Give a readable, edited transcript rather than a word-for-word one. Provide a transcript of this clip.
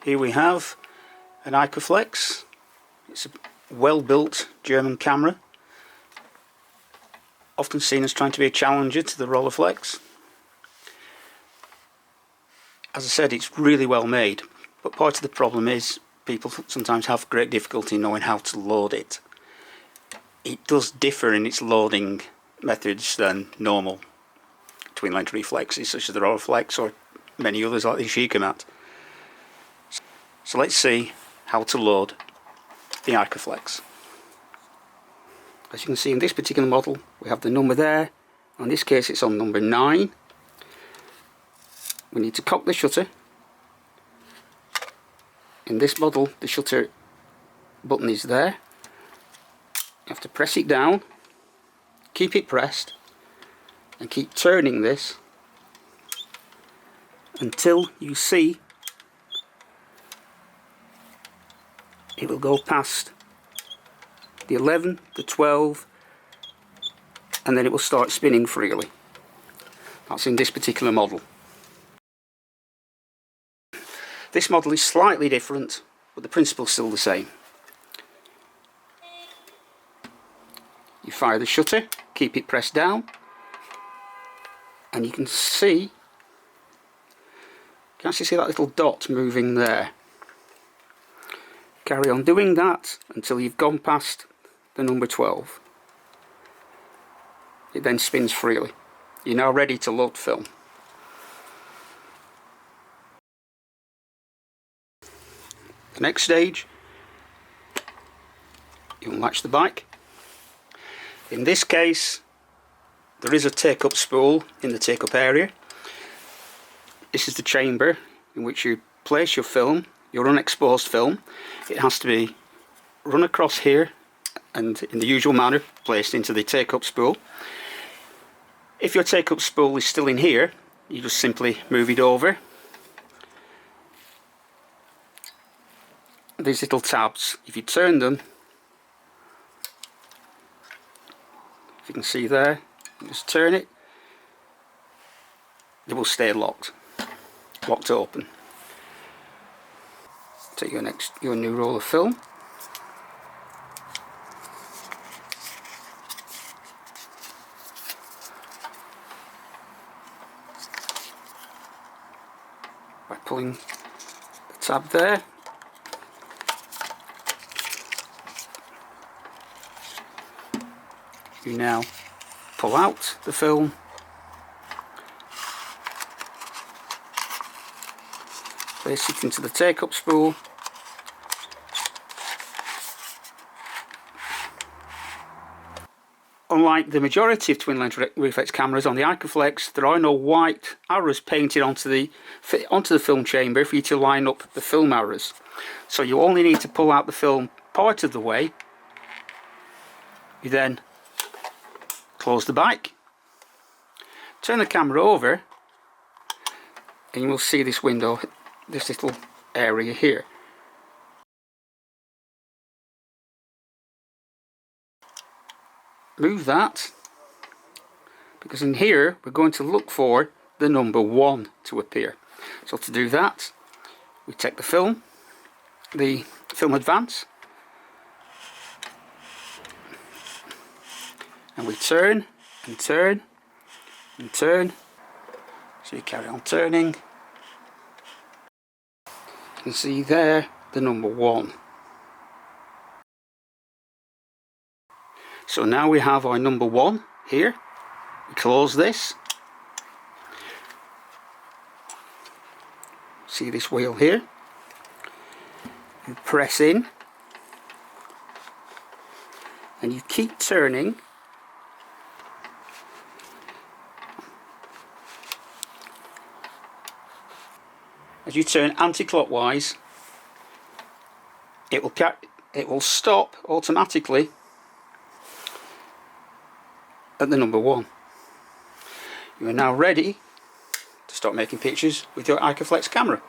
Here we have an Ikoflex. It's a well-built German camera, often seen as trying to be a challenger to the Rolleiflex. As I said, it's really well made, but part of the problem is people sometimes have great difficulty knowing how to load it. It does differ in its loading methods than normal twin lens reflexes such as the Rolleiflex or many others like the Ikoflex. So let's see how to load the Ikoflex. As you can see in this particular model, we have the number there. In this case it's on number 9. We need to cock the shutter. In this model the shutter button is there. You have to press it down, keep it pressed, and keep turning this until you see it will go past the 11, the 12, and then it will start spinning freely. That's in this particular model. This model is slightly different, but the principle is still the same. You fire the shutter, keep it pressed down, and you can actually see that little dot moving there. Carry on doing that until you've gone past the number 12. It then spins freely. You're now ready to load film. The next stage, you'll latch the bike. In this case, there is a take-up spool in the take-up area. This is the chamber in which you place your film, your unexposed film. It has to be run across here and in the usual manner placed into the take-up spool. If your take-up spool is still in here, you just simply move it over. These little tabs, if you turn them, if you can see there, just turn it, it will stay locked open. Take your new roll of film. By pulling the tab there, you now pull out the film, place it into the take-up spool, unlike the majority of twin lens reflex cameras on the Ikoflex, there are no white arrows painted onto the film chamber for you to line up the film arrows. So you only need to pull out the film part of the way. You then close the bike, turn the camera over, and you will see this window, this little area here. Move that, because in here we're going to look for the number 1 to appear. So to do that, we take the film advance, and we turn and turn and turn. So you carry on turning. You can see there the number 1. So now we have our number 1 here. We close this. See this wheel here? You press in and you keep turning as you turn anti-clockwise. It will stop automatically at the number 1. You are now ready to start making pictures with your Ikoflex camera.